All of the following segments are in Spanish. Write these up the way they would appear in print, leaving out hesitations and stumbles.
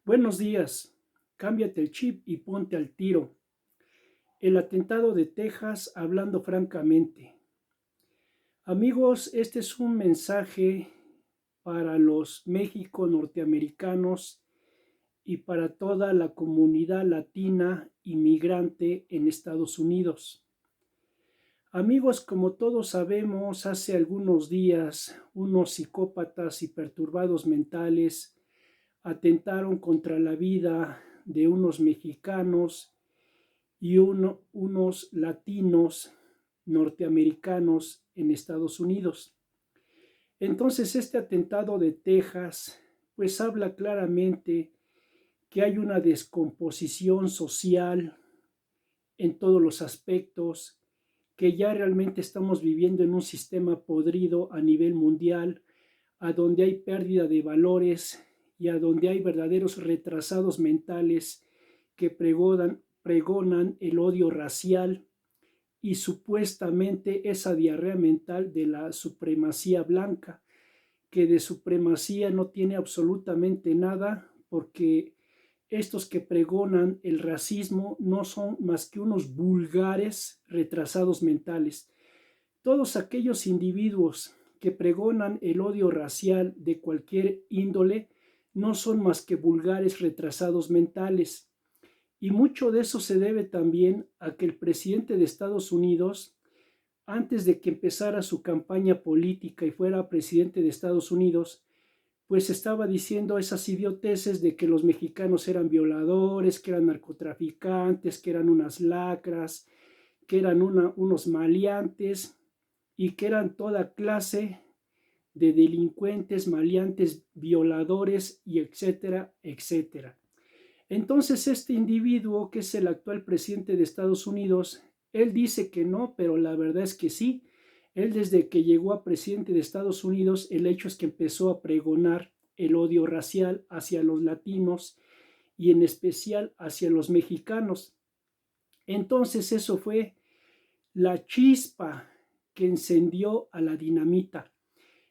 Buenos días, cámbiate el chip y ponte al tiro. El atentado de Texas hablando francamente. Amigos, este es un mensaje para los México norteamericanos y para toda la comunidad latina inmigrante en Estados Unidos. Amigos, como todos sabemos, hace algunos días unos psicópatas y perturbados mentales atentaron contra la vida de unos mexicanos y unos latinos norteamericanos en Estados Unidos. Entonces este atentado de Texas pues habla claramente que hay una descomposición social en todos los aspectos, que ya realmente estamos viviendo en un sistema podrido a nivel mundial, a donde hay pérdida de valores y a donde hay verdaderos retrasados mentales que pregonan el odio racial y supuestamente esa diarrea mental de la supremacía blanca, que de supremacía no tiene absolutamente nada, porque estos que pregonan el racismo no son más que unos vulgares retrasados mentales. Todos aquellos individuos que pregonan el odio racial de cualquier índole no son más que vulgares retrasados mentales. Y mucho de eso se debe también a que el presidente de Estados Unidos, antes de que empezara su campaña política y fuera presidente de Estados Unidos, pues estaba diciendo esas idioteces de que los mexicanos eran violadores, que eran narcotraficantes, que eran unas lacras, que eran unos maleantes y que eran toda clase de delincuentes, maleantes, violadores y etcétera, etcétera. Entonces este individuo, que es el actual presidente de Estados Unidos, él dice que no, pero la verdad es que sí. Él, desde que llegó a presidente de Estados Unidos, el hecho es que empezó a pregonar el odio racial hacia los latinos y en especial hacia los mexicanos. Entonces eso fue la chispa que encendió a la dinamita.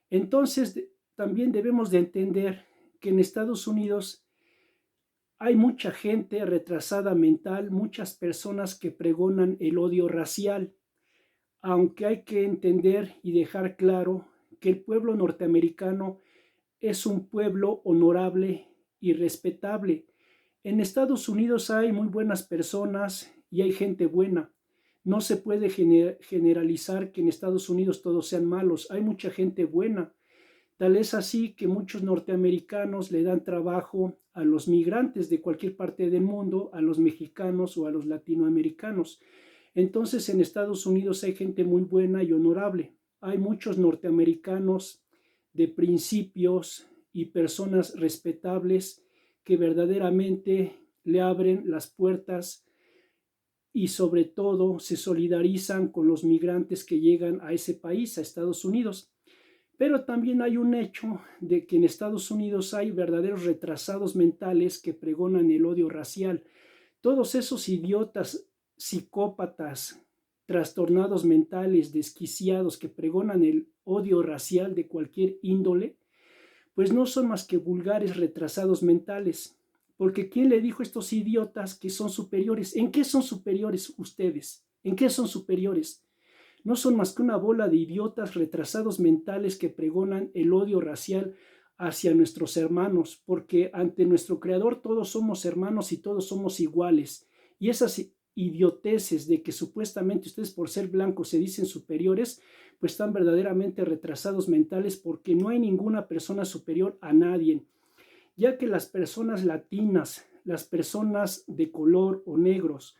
Entonces también debemos de entender que en Estados Unidos hay mucha gente retrasada mental, muchas personas que pregonan el odio racial, aunque hay que entender y dejar claro que el pueblo norteamericano es un pueblo honorable y respetable. En Estados Unidos hay muy buenas personas y hay gente buena. No se puede generalizar que en Estados Unidos todos sean malos. Hay mucha gente buena. Tal es así que muchos norteamericanos le dan trabajo a los migrantes de cualquier parte del mundo, a los mexicanos o a los latinoamericanos. Entonces en Estados Unidos hay gente muy buena y honorable. Hay muchos norteamericanos de principios y personas respetables que verdaderamente le abren las puertas y sobre todo se solidarizan con los migrantes que llegan a ese país, a Estados Unidos. Pero también hay un hecho de que en Estados Unidos hay verdaderos retrasados mentales que pregonan el odio racial. Todos esos idiotas, psicópatas, trastornados mentales, desquiciados que pregonan el odio racial de cualquier índole, pues no son más que vulgares retrasados mentales. Porque ¿quién le dijo a estos idiotas que son superiores? ¿En qué son superiores ustedes? ¿En qué son superiores? No son más que una bola de idiotas retrasados mentales que pregonan el odio racial hacia nuestros hermanos, porque ante nuestro Creador todos somos hermanos y todos somos iguales. Y esas idioteces de que supuestamente ustedes por ser blancos se dicen superiores, pues están verdaderamente retrasados mentales, porque no hay ninguna persona superior a nadie, ya que las personas latinas, las personas de color o negros,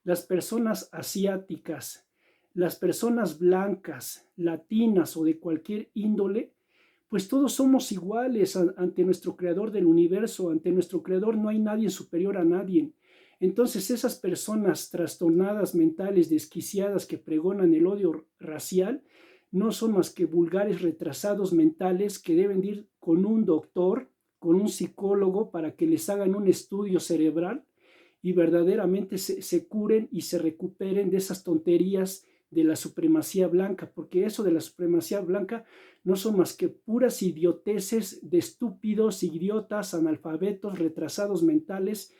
las personas asiáticas, las personas blancas, latinas o de cualquier índole, pues todos somos iguales ante nuestro Creador del universo. Ante nuestro Creador no hay nadie superior a nadie. Entonces esas personas trastornadas mentales, desquiciadas, que pregonan el odio racial, no son más que vulgares retrasados mentales que deben ir con un doctor, con un psicólogo, para que les hagan un estudio cerebral y verdaderamente se curen y se recuperen de esas tonterías de la supremacía blanca, porque eso de la supremacía blanca no son más que puras idioteces de estúpidos, idiotas, analfabetos, retrasados mentales,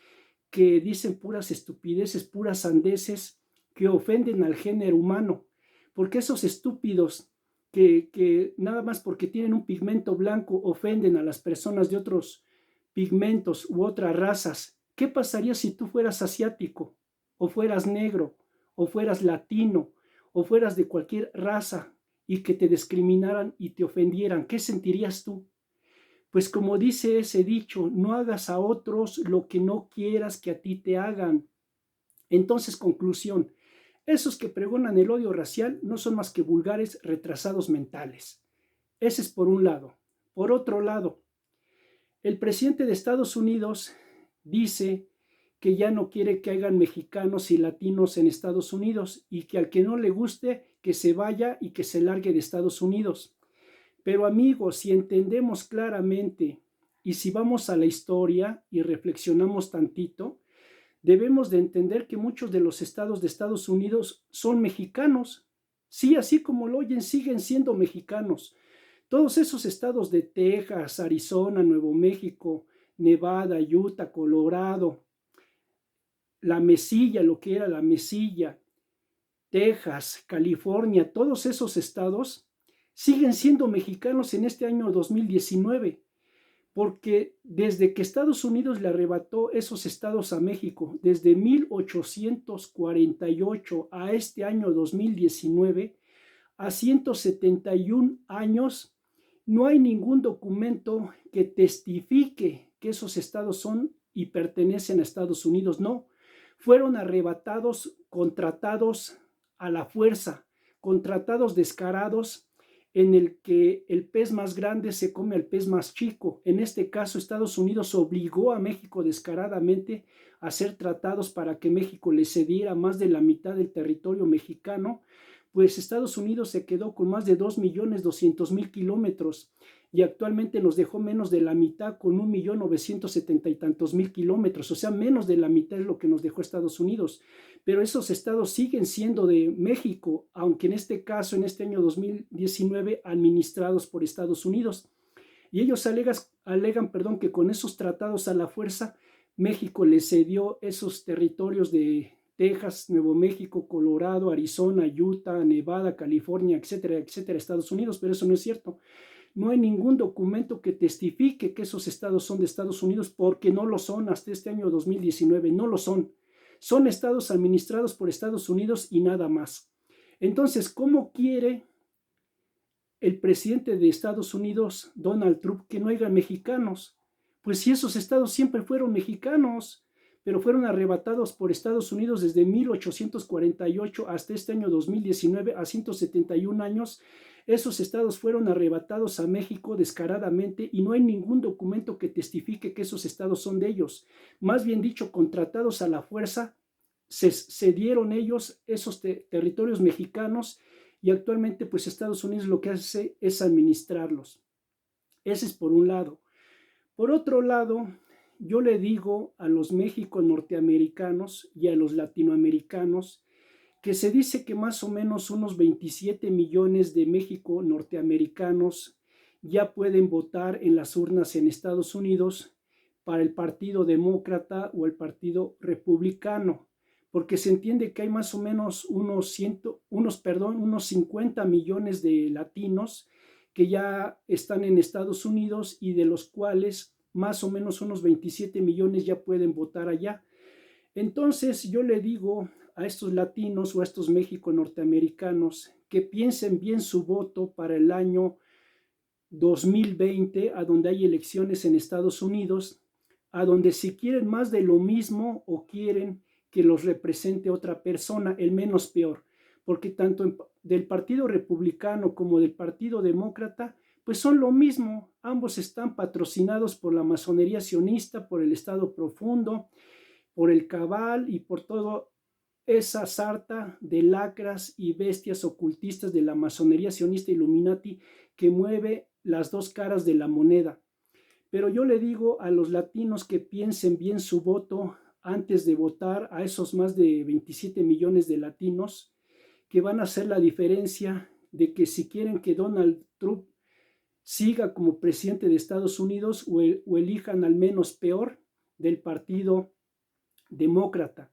que dicen puras estupideces, puras sandeces, que ofenden al género humano, porque esos estúpidos que nada más porque tienen un pigmento blanco ofenden a las personas de otros pigmentos u otras razas. ¿Qué pasaría si tú fueras asiático, o fueras negro, o fueras latino, o fueras de cualquier raza y que te discriminaran y te ofendieran? ¿Qué sentirías tú? Pues como dice ese dicho, no hagas a otros lo que no quieras que a ti te hagan. Entonces, conclusión, esos que pregonan el odio racial no son más que vulgares retrasados mentales. Ese es por un lado. Por otro lado, el presidente de Estados Unidos dice que ya no quiere que hayan mexicanos y latinos en Estados Unidos y que al que no le guste, que se vaya y que se largue de Estados Unidos. Pero amigos, si entendemos claramente y si vamos a la historia y reflexionamos tantito, debemos de entender que muchos de los estados de Estados Unidos son mexicanos. Sí, así como lo oyen, siguen siendo mexicanos. Todos esos estados de Texas, Arizona, Nuevo México, Nevada, Utah, Colorado, la Mesilla, lo que era la Mesilla, Texas, California, todos esos estados siguen siendo mexicanos en este año 2019, porque desde que Estados Unidos le arrebató esos estados a México, desde 1848 a este año 2019, a 171 años, no hay ningún documento que testifique que esos estados son y pertenecen a Estados Unidos. No, fueron arrebatados, contratados a la fuerza, contratados descarados en el que el pez más grande se come al pez más chico. En este caso, Estados Unidos obligó a México descaradamente a hacer tratados para que México le cediera más de la mitad del territorio mexicano, pues Estados Unidos se quedó con más de 2.200.000 kilómetros y actualmente nos dejó menos de la mitad con 1.970.000 y tantos kilómetros, o sea, menos de la mitad es lo que nos dejó Estados Unidos. Pero esos estados siguen siendo de México, aunque en este caso, en este año 2019, administrados por Estados Unidos. Y ellos alegan que con esos tratados a la fuerza, México le cedió esos territorios de Texas, Nuevo México, Colorado, Arizona, Utah, Nevada, California, etcétera, etcétera, Estados Unidos, pero eso no es cierto. No hay ningún documento que testifique que esos estados son de Estados Unidos, porque no lo son hasta este año 2019, no lo son. Son estados administrados por Estados Unidos y nada más. Entonces, ¿cómo quiere el presidente de Estados Unidos, Donald Trump, que no haya mexicanos? Pues si esos estados siempre fueron mexicanos, pero fueron arrebatados por Estados Unidos desde 1848 hasta este año 2019, a 171 años. Esos estados fueron arrebatados a México descaradamente y no hay ningún documento que testifique que esos estados son de ellos. Más bien dicho, contratados a la fuerza, se cedieron ellos esos territorios mexicanos y actualmente pues Estados Unidos lo que hace es administrarlos. Ese es por un lado. Por otro lado, yo le digo a los México norteamericanos y a los latinoamericanos que se dice que más o menos unos 27 millones de México norteamericanos ya pueden votar en las urnas en Estados Unidos para el Partido Demócrata o el Partido Republicano, porque se entiende que hay más o menos unos 50 millones de latinos que ya están en Estados Unidos y de los cuales más o menos unos 27 millones ya pueden votar allá. Entonces yo le digo a estos latinos o a estos México norteamericanos que piensen bien su voto para el año 2020, a donde hay elecciones en Estados Unidos, a donde si quieren más de lo mismo o quieren que los represente otra persona, el menos peor, porque tanto del Partido Republicano como del Partido Demócrata, pues son lo mismo, ambos están patrocinados por la masonería sionista, por el Estado Profundo, por el cabal y por todo esa sarta de lacras y bestias ocultistas de la masonería sionista Illuminati que mueve las dos caras de la moneda. Pero yo le digo a los latinos que piensen bien su voto antes de votar, a esos más de 27 millones de latinos, que van a hacer la diferencia de que si quieren que Donald Trump siga como presidente de Estados Unidos o elijan al menos peor del Partido Demócrata.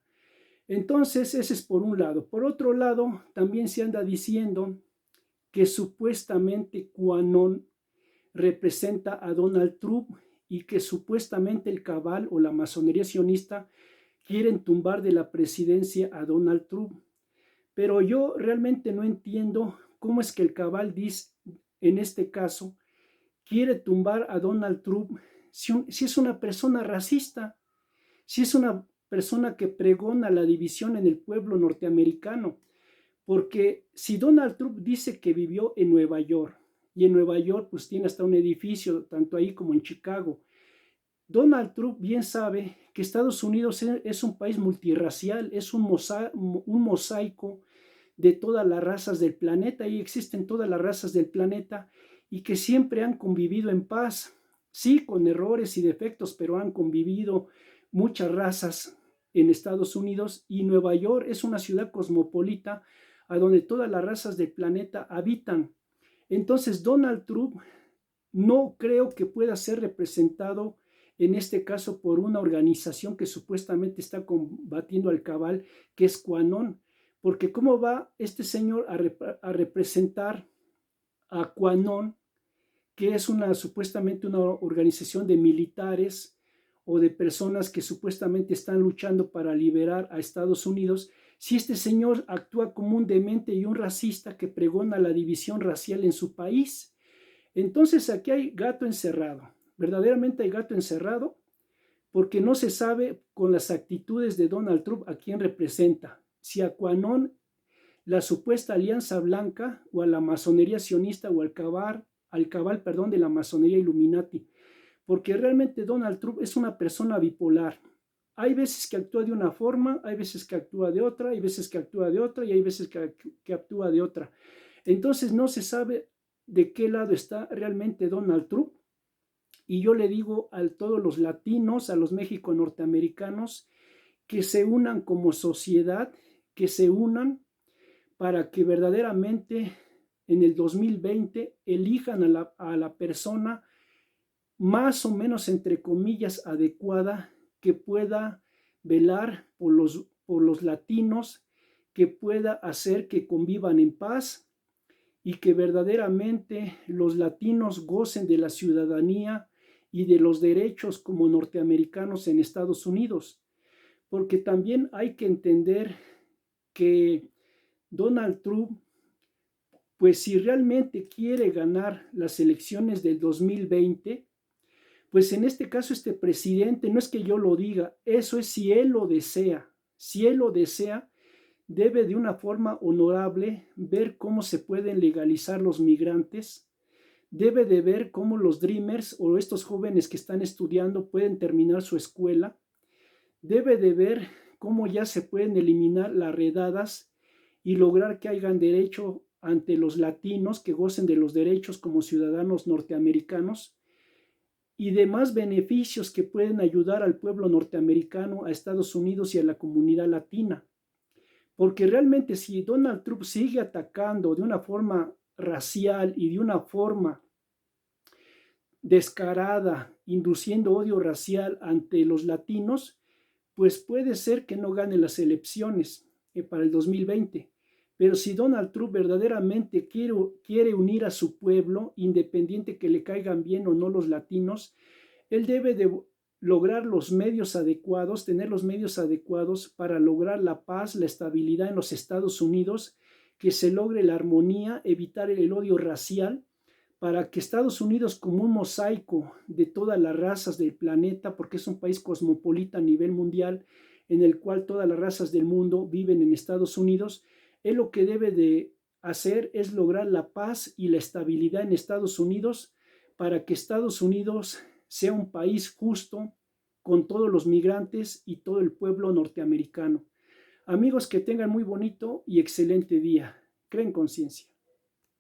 Entonces, ese es por un lado. Por otro lado, también se anda diciendo que supuestamente QAnon representa a Donald Trump y que supuestamente el cabal o la masonería sionista quieren tumbar de la presidencia a Donald Trump. Pero yo realmente no entiendo cómo es que el cabal dice, en este caso, quiere tumbar a Donald Trump si es una persona racista, si es una persona que pregona la división en el pueblo norteamericano. Porque si Donald Trump dice que vivió en Nueva York, y en Nueva York pues tiene hasta un edificio, tanto ahí como en Chicago, Donald Trump bien sabe que Estados Unidos es un país multirracial, es un mosaico de todas las razas del planeta, y existen todas las razas del planeta, y que siempre han convivido en paz, sí, con errores y defectos, pero han convivido muchas razas en Estados Unidos, y Nueva York es una ciudad cosmopolita a donde todas las razas del planeta habitan. Entonces Donald Trump no creo que pueda ser representado en este caso por una organización que supuestamente está combatiendo al cabal, que es QAnon, porque ¿cómo va este señor a representar a QAnon, que es supuestamente una organización de militares o de personas que supuestamente están luchando para liberar a Estados Unidos, si este señor actúa como un demente y un racista que pregona la división racial en su país? Entonces aquí hay gato encerrado, verdaderamente hay gato encerrado, porque no se sabe con las actitudes de Donald Trump a quién representa, si a QAnon, la supuesta alianza blanca, o a la masonería sionista, o al cabal, de la masonería Illuminati, porque realmente Donald Trump es una persona bipolar. Hay veces que actúa de una forma, hay veces que actúa de otra, hay veces que actúa de otra y hay veces que actúa de otra. Entonces no se sabe de qué lado está realmente Donald Trump. Y yo le digo a todos los latinos, a los México-norteamericanos, que se unan como sociedad, que se unan para que verdaderamente en el 2020 elijan a la persona más o menos, entre comillas, adecuada, que pueda velar por los latinos, que pueda hacer que convivan en paz y que verdaderamente los latinos gocen de la ciudadanía y de los derechos como norteamericanos en Estados Unidos. Porque también hay que entender que Donald Trump, pues si realmente quiere ganar las elecciones del 2020, pues en este caso este presidente, no es que yo lo diga, eso es si él lo desea. Si él lo desea, debe de una forma honorable ver cómo se pueden legalizar los migrantes, debe de ver cómo los Dreamers o estos jóvenes que están estudiando pueden terminar su escuela, debe de ver cómo ya se pueden eliminar las redadas y lograr que hayan derecho ante los latinos, que gocen de los derechos como ciudadanos norteamericanos y demás beneficios que pueden ayudar al pueblo norteamericano, a Estados Unidos y a la comunidad latina. Porque realmente si Donald Trump sigue atacando de una forma racial y de una forma descarada, induciendo odio racial ante los latinos, pues puede ser que no gane las elecciones para el 2020. Pero si Donald Trump verdaderamente quiere unir a su pueblo, independiente que le caigan bien o no los latinos, él debe de lograr los medios adecuados, tener los medios adecuados para lograr la paz, la estabilidad en los Estados Unidos, que se logre la armonía, evitar el odio racial, para que Estados Unidos, como un mosaico de todas las razas del planeta, porque es un país cosmopolita a nivel mundial, en el cual todas las razas del mundo viven en Estados Unidos, él lo que debe de hacer es lograr la paz y la estabilidad en Estados Unidos, para que Estados Unidos sea un país justo con todos los migrantes y todo el pueblo norteamericano. Amigos, que tengan muy bonito y excelente día. Creen conciencia.